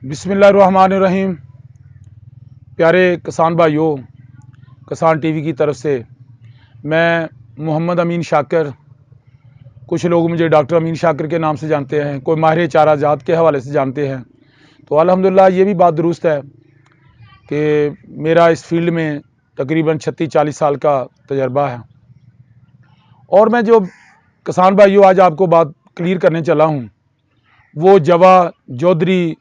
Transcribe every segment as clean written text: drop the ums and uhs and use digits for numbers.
बिस्मिल्लाहिर्रहमानिर्रहीम। प्यारे किसान भाइयों, किसान टीवी की तरफ से मैं मोहम्मद अमीन शाकिर, कुछ लोग मुझे डॉक्टर अमीन शाकिर के नाम से जानते हैं, कोई माहिर चारा जात के हवाले से जानते हैं। तो अल्हम्दुलिल्लाह ये भी बात दुरुस्त है कि मेरा इस फील्ड में तकरीबन 36-40 साल का तजर्बा है। और मैं जो किसान भाइयों आज आपको बात क्लियर करने चला हूँ वो जवा जौधरी,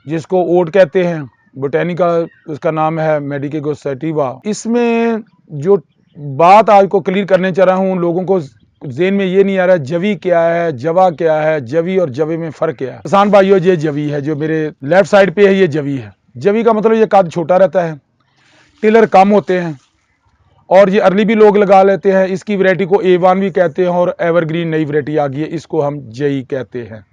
जिसको ओट कहते हैं, बोटेनिका उसका नाम है मेडिकेगो सैटिवा। इसमें जो बात आज को क्लियर करने चला हूँ, लोगों को जेन में ये नहीं आ रहा जवी क्या है, जवा क्या है, जवी और जवे में फ़र्क क्या है। किसान भाइयों, ये जवी है, जो मेरे लेफ्ट साइड पे है ये जवी है। जवी का मतलब ये कद छोटा रहता है, टिलर कम होते हैं और ये अर्ली भी लोग लगा लेते हैं। इसकी वैरायटी को A1 भी कहते हैं और एवरग्रीन नई वैरायटी आ गई है, इसको हम जई कहते हैं।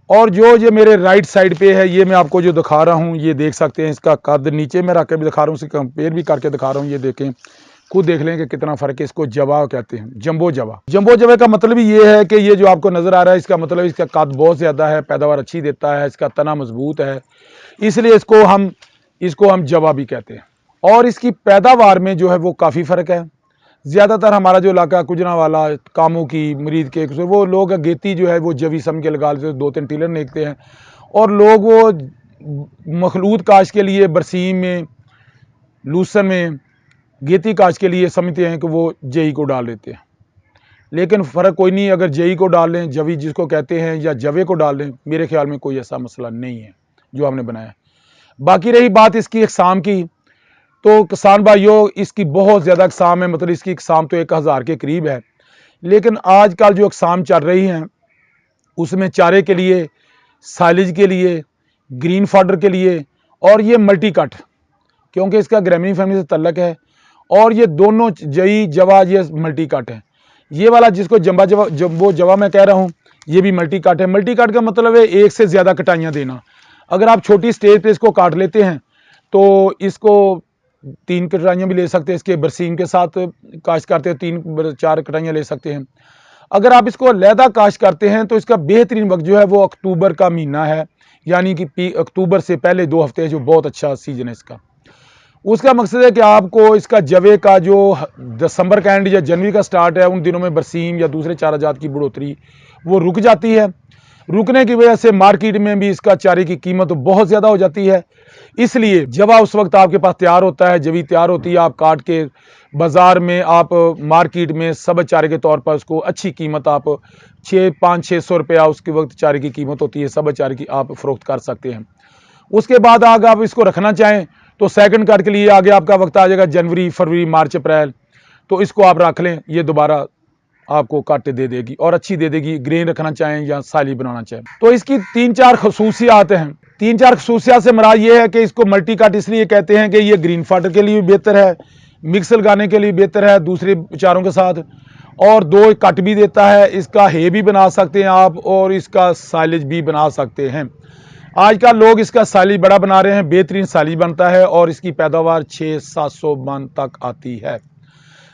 और जो ये मेरे राइट साइड पे है, ये मैं आपको जो दिखा रहा हूँ, ये देख सकते हैं, इसका कद नीचे में रख के भी दिखा रहा हूँ, इससे कंपेयर भी करके दिखा रहा हूँ। ये देखें, खुद देख लें कि कितना फ़र्क है। इसको जवा कहते हैं, जंबो जवा। जंबो जवे का मतलब ही ये है कि ये जो आपको नज़र आ रहा है, इसका मतलब इसका कद बहुत ज़्यादा है, पैदावार अच्छी देता है, इसका तना मजबूत है, इसलिए इसको हम जवा भी कहते हैं। और इसकी पैदावार में जो है वो काफ़ी फ़र्क है। ज़्यादातर हमारा जो इलाका गुजरांवाला, कामों की, मरीद के, वो लोग अगेती जो है वो जवी सम के लगा लेते, 2-3 टीलर नेकते हैं और लोग वो मखलूत काश के लिए बरसीम में, लूसन में गेती काश के लिए समझते हैं कि वो जई को डाल देते हैं। लेकिन फ़र्क कोई नहीं, अगर जई को डाल लें, जवी जिसको कहते हैं, या जवे को डाल लें, मेरे ख्याल में कोई ऐसा मसला नहीं है जो हमने बनाया। बाकी रही बात इसकी अक़साम की, तो किसान भाइयों इसकी बहुत ज़्यादा अक़साम है, मतलब इसकी अक़साम तो 1000 के करीब है। लेकिन आजकल जो अक़साम चल रही हैं उसमें चारे के लिए, साइलेज के लिए, ग्रीन फॉडर के लिए और ये मल्टी कट, क्योंकि इसका ग्रामीण फैमिली से तल्लक है। और ये दोनों जई जवा ये मल्टी कट है। ये वाला जिसको जंबो जवा मैं कह रहा हूँ, ये भी मल्टी कट है। मल्टी कट का मतलब है एक से ज़्यादा कटाइयाँ देना। अगर आप छोटी स्टेज पे इसको काट लेते हैं तो इसको 3 कटाइयाँ भी ले सकते हैं, इसके बरसीम के साथ काश्त करते हैं 3-4 कटाइयाँ ले सकते हैं। अगर आप इसको अलहदा काश्त करते हैं तो इसका बेहतरीन वक्त जो है वो अक्टूबर का महीना है, यानी कि अक्टूबर से पहले 2 हफ्ते जो बहुत अच्छा सीजन है इसका। उसका मकसद है कि आपको इसका जवे का जो दिसंबर का एंड या जनवरी का स्टार्ट है, उन दिनों में बरसीम या दूसरे चारा जात की बढ़ोतरी वो रुक जाती है। रुकने की वजह से मार्केट में भी इसका चारे की कीमत बहुत ज़्यादा हो जाती है। इसलिए जवा उस वक्त आपके पास तैयार होता है, जवी तैयार होती है, आप काट के बाज़ार में, आप मार्केट में सब चारे के तौर पर उसको अच्छी कीमत, आप 500-600 रुपया उसके वक्त चारे की कीमत होती है, सब चारे की आप फ़रोख्त कर सकते हैं। उसके बाद अगर आप इसको रखना चाहें तो सेकंड कट के लिए आगे आपका वक्त आ जाएगा जनवरी, फरवरी, मार्च, अप्रैल। तो इसको आप रख लें, ये दोबारा आपको काटे दे देगी और अच्छी दे देगी। ग्रेन रखना चाहें या साली बनाना चाहें तो इसकी 3-4 खसूसियात हैं। 3-4 खसूसियात से मराद ये है कि इसको मल्टी कट इसलिए कहते हैं कि ये ग्रीन फाटर के लिए भी बेहतर है, मिक्स लगाने के लिए बेहतर है दूसरे चारों के साथ, और 2 कट भी देता है। इसका हे भी बना सकते हैं आप और इसका साइलेज भी बना सकते हैं। आजकल लोग इसका साइलेज बड़ा बना रहे हैं, बेहतरीन साइलेज बनता है और इसकी पैदावार 600-700 मन तक आती है।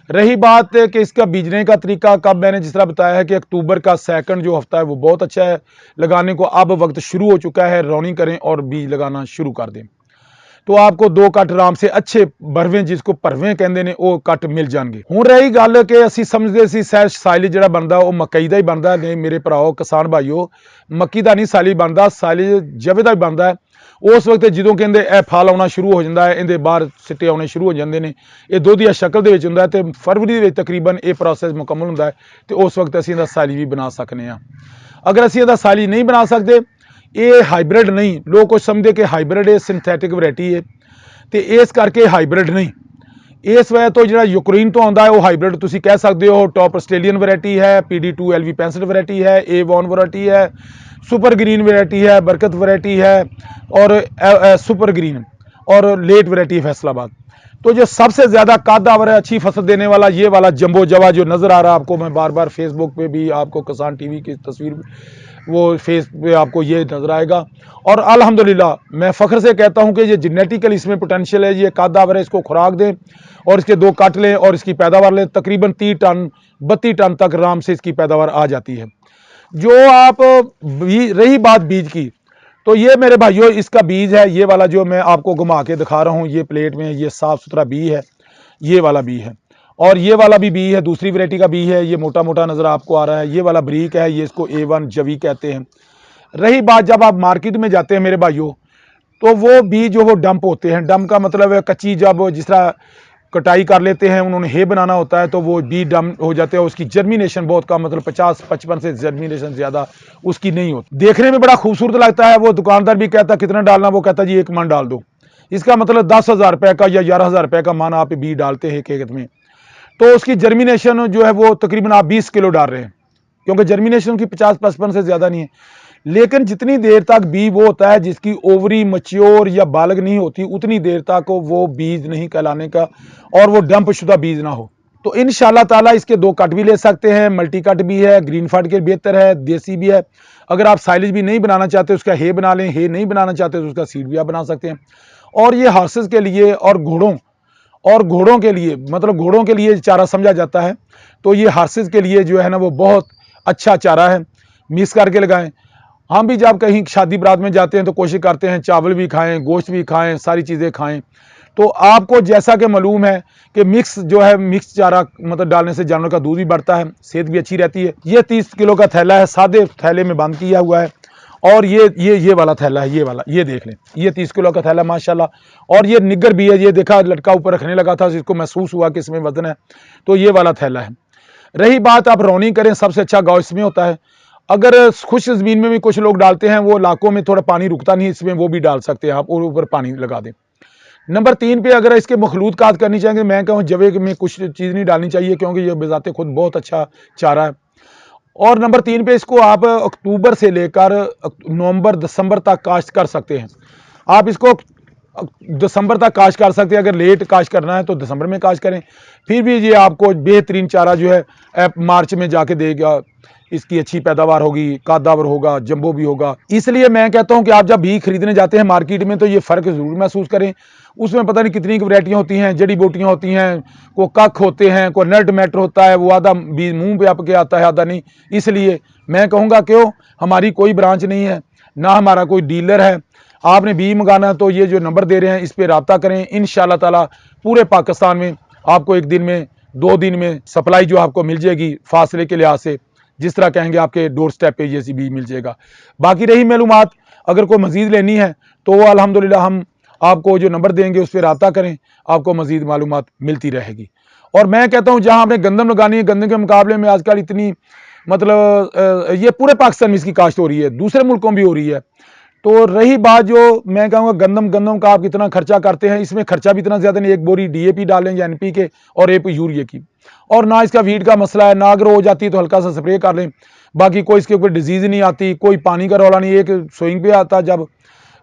रही बात है कि इसका बीजने का तरीका, कब, मैंने जिस तरह बताया है कि अक्टूबर का सेकंड जो हफ्ता है वो बहुत अच्छा है लगाने को। अब वक्त शुरू हो चुका है, रौनी करें और बीज लगाना शुरू कर दें तो आपको 2 कट आराम से अच्छे भरवें, जिसको भरवें कहते हैं, वो कट मिल जाएंगे। हुण रही गल कि असीं समझदे सी साइलेज जिहड़ा बनदा वो मकई दा ही बनदा। नहीं मेरे भराओ किसान भाइयों, मक्की दा नहीं साइलेज बनदा, साइलेज जवे दा ही बनदा है। उस वक्त जो कहते ए फल आना शुरू हो जाता है, इहदे बाहर सिट्टे आने शुरू हो जाते हैं, ये दुधिया शक्ल दे विच हुंदा है, तो फरवरी दे तकरीबन ये प्रोसैस मुकम्मल हुंदा है, तो उस वक्त असीं इहदा साइलेज भी बना सकते हैं। अगर असीं इहदा साइलेज नहीं बना सकते, ये हाइब्रिड नहीं, लोग कुछ समझते कि हाइब्रिड है, सिंथैटिक वैरायटी है, तो इस करके हाइब्रिड नहीं। इस वजह तो जो यूक्रेन तो आता है वो हाइब्रिड तुसीं कह सकते हो। टॉप ऑस्ट्रेलियन वैरायटी है, PD2 LV 65 वैरायटी है, A1 वैरायटी है, सुपर ग्रीन वैरायटी है, बरकत वैरायटी है और सुपर ग्रीन और लेट वैरायटी है फैसलाबाद। तो जो सबसे ज़्यादा कादावर है, अच्छी फसल देने वाला, ये वाला जंबो जवा जो नज़र आ रहा है आपको, मैं बार बार फेसबुक पे भी आपको किसान टीवी की तस्वीर वो फेस पे आपको ये नज़र आएगा। और अल्हम्दुलिल्लाह मैं फ़ख्र से कहता हूँ कि ये जेनेटिकल इसमें पोटेंशियल है, ये कादावर है, इसको खुराक दें और इसके 2 कट लें और इसकी पैदावार लें। तकरीबन 30 टन 32 टन तक आराम से इसकी पैदावार आ जाती है। जो आप रही बात बीज की, तो ये मेरे भाइयों इसका बीज है, ये वाला जो मैं आपको घुमा के दिखा रहा हूँ, ये प्लेट में ये साफ सुथरा बीज है, ये वाला बीज है। और ये वाला भी बीज है, दूसरी वैरायटी का बीज है, ये मोटा मोटा नज़र आपको आ रहा है, ये वाला ब्रीक है, ये इसको A1 जवी कहते हैं। रही बात जब आप मार्केट में जाते हैं मेरे भाइयों, तो वो बीज जो वो डंप होते हैं, डंप का मतलब है कच्ची, जब जिस तरह कटाई कर लेते हैं, उन्होंने हे बनाना होता है तो वो बीज डंप हो जाते हैं, उसकी जर्मिनेशन बहुत कम, मतलब 50-55 से जर्मिनेशन ज़्यादा उसकी नहीं होती। देखने में बड़ा खूबसूरत लगता है, वो दुकानदार भी कहता कितना डालना, वो कहता जी 1 मन डाल दो। इसका मतलब 10,000 रुपये का या 11,000 रुपये का मन आप बीज डालते हैं एक खेत में, तो उसकी जर्मिनेशन जो है वो तकरीबन आप 20 किलो डाल रहे हैं, क्योंकि जर्मिनेशन की 50-55 से ज़्यादा नहीं है। लेकिन जितनी देर तक बीज वो होता है जिसकी ओवरी मच्योर या बालग नहीं होती, उतनी देर तक वो बीज नहीं कहलाने का, और वो डंप शुदा बीज ना हो। तो इंशाल्लाह ताला इसके 2 कट भी ले सकते हैं, मल्टी कट भी है, ग्रीन फट के बेहतर है, देसी भी है। अगर आप साइलेज भी नहीं बनाना चाहते उसका हे बना लें, हे नहीं बनाना चाहते तो उसका सीड भी आप बना सकते हैं। और ये हॉर्सेस के लिए और घोड़ों के लिए, मतलब घोड़ों के लिए चारा समझा जाता है, तो ये हॉर्सेस के लिए जो है ना वो बहुत अच्छा चारा है, मिक्स करके लगाएं। हम भी जब कहीं शादी बारात में जाते हैं तो कोशिश करते हैं चावल भी खाएं, गोश्त भी खाएं, सारी चीज़ें खाएं। तो आपको जैसा कि मालूम है कि मिक्स जो है, मिक्स चारा मतलब डालने से जानवर का दूध भी बढ़ता है, सेहत भी अच्छी रहती है। ये 30 किलो का थैला है, सादे थैले में बंद किया हुआ है। और ये वाला थैला है, ये वाला, ये देख लें, ये 30 किलो का थैला माशाल्लाह। और ये निग्गर भी है, ये देखा लटका ऊपर रखने लगा था, इसको महसूस हुआ कि इसमें वजन है, तो ये वाला थैला है। रही बात आप रौनी करें, सबसे अच्छा गाँव इसमें होता है। अगर खुश ज़मीन में भी कुछ लोग डालते हैं, वो इलाकों में थोड़ा पानी रुकता नहीं, इसमें वो भी डाल सकते हैं आप, और ऊपर पानी लगा दें। नंबर 3 पे अगर इसके मखलूत करनी चाहिए, मैं कहूँ जवे में कुछ चीज़ नहीं डालनी चाहिए, क्योंकि ये बेज़ाते खुद बहुत अच्छा चारा है। और नंबर 3 पे इसको आप अक्टूबर से लेकर नवंबर दिसंबर तक काश्त कर सकते हैं। आप इसको दिसंबर तक काश्त कर सकते हैं, अगर लेट काश्त करना है तो दिसंबर में काश्त करें, फिर भी ये आपको बेहतरीन चारा जो है मार्च में जाके देगा। इसकी अच्छी पैदावार होगी, कादावर होगा, जंबो भी होगा। इसलिए मैं कहता हूं कि आप जब बीज खरीदने जाते हैं मार्केट में तो ये फ़र्क ज़रूर महसूस करें। उसमें पता नहीं कितनी वैरायटियाँ होती हैं, जड़ी बूटियाँ होती हैं, को कख होते हैं, कोई नट मैटर होता है, वो आधा बीज मुंह पे आपके आता है, आधा नहीं। इसलिए मैं कहूँगा क्यों, हमारी कोई ब्रांच नहीं है, ना हमारा कोई डीलर है। आपने बीज मंगाना तो ये जो नंबर दे रहे हैं इस पर रब्ता करें। इंशाल्लाह ताला पूरे पाकिस्तान में आपको 1 दिन में 2 दिन में सप्लाई जो आपको मिल जाएगी, फासले के लिहाज से जिस तरह कहेंगे आपके डोर स्टेप पे ये बीज मिल जाएगा। बाकी रही मालूमात, अगर कोई मजीद लेनी है तो अल्हम्दुलिल्लाह हम आपको जो नंबर देंगे उस पर रब्ता करें, आपको मजीद मालूमात मिलती रहेगी। और मैं कहता हूँ जहाँ आपने गंदम लगानी है, गंदम के मुकाबले में आजकल इतनी मतलब ये पूरे पाकिस्तान में इसकी काश्त हो रही है, दूसरे मुल्कों में भी हो रही है। तो रही बात जो मैं कहूँगा गंदम का आप कितना खर्चा करते हैं, इसमें खर्चा भी इतना ज़्यादा नहीं, 1 बोरी DAP डालें या NPK और 1 यूरिया की, और ना इसका वीड का मसला है, ना अगर हो जाती है तो हल्का सा स्प्रे कर लें। बाकी कोई इसके ऊपर डिजीज़ नहीं आती, कोई पानी का रौला नहीं। एक सोइंग पे आता जब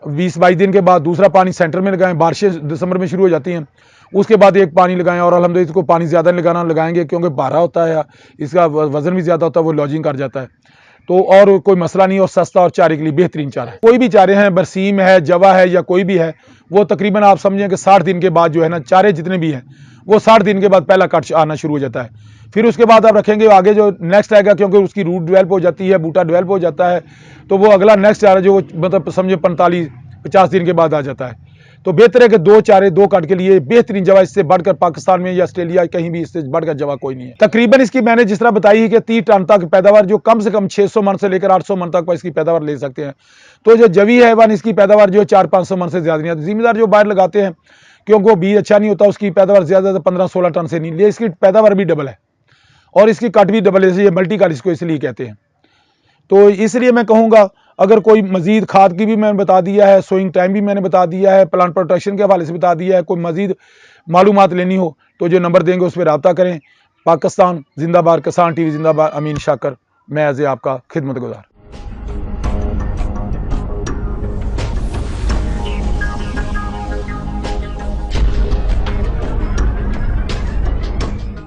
20-22 दिन के बाद, दूसरा पानी सेंटर में लगाएं, बारिशें दिसंबर में शुरू हो जाती हैं, उसके बाद एक पानी लगाएं। और अल्हम्दुलिल्लाह इसको पानी ज़्यादा लगाएंगे क्योंकि भारा होता है, इसका वजन भी ज़्यादा होता है, वो लॉजिंग कर जाता है। तो और कोई मसला नहीं, और सस्ता और चारे के लिए बेहतरीन चारा है। कोई भी चारे हैं, बरसीम है, जवा है या कोई भी है, वो तकरीबन आप समझें कि 60 दिन के बाद जो है ना, चारे जितने भी हैं वो 60 दिन के बाद पहला कट आना शुरू हो जाता है। फिर उसके बाद आप रखेंगे आगे जो नेक्स्ट आएगा, क्योंकि उसकी रूट डेवलप हो जाती है, बूटा डेवलप हो जाता है, तो वो अगला नेक्स्ट चारा जो मतलब समझे 45-50 दिन के बाद आ जाता है। तो बेहतर है कि 2 चारे 2 कट के लिए बेहतरीन जवा, इससे बढ़कर पाकिस्तान में या ऑस्ट्रेलिया कहीं भी इससे बढ़कर जवा कोई नहीं है। तकरीबन इसकी मैंने जिस तरह बताई है कि 30 टन तक पैदावार, जो कम से कम 600 मन से लेकर 800 मन तक इसकी पैदावार ले सकते हैं। तो जो जवी है वन, इसकी पैदावार जो 400-500 मन से ज़्यादा नहीं आती। जिम्मेदार जो बाहर लगाते हैं क्योंकि वो बीज अच्छा नहीं होता, उसकी पैदावार ज़्यादा 15-16 टन से नहीं, ले इसकी पैदावार भी डबल है और इसकी कट भी डबल है। ये मल्टी कट इसको इसलिए कहते हैं। तो इसलिए मैं कहूँगा अगर कोई मजीद खाद की भी मैंने बता दिया है, सोइंग टाइम भी मैंने बता दिया है, प्लांट प्रोटेक्शन के हवाले से बता दिया है, कोई मजीद मालूमात लेनी हो तो जो नंबर देंगे उस पर रब्ता करें। पाकिस्तान जिंदाबाद, किसान TV जिंदाबाद, अमीन शाकर, मैं एज ए आपका खिदमत गुजार।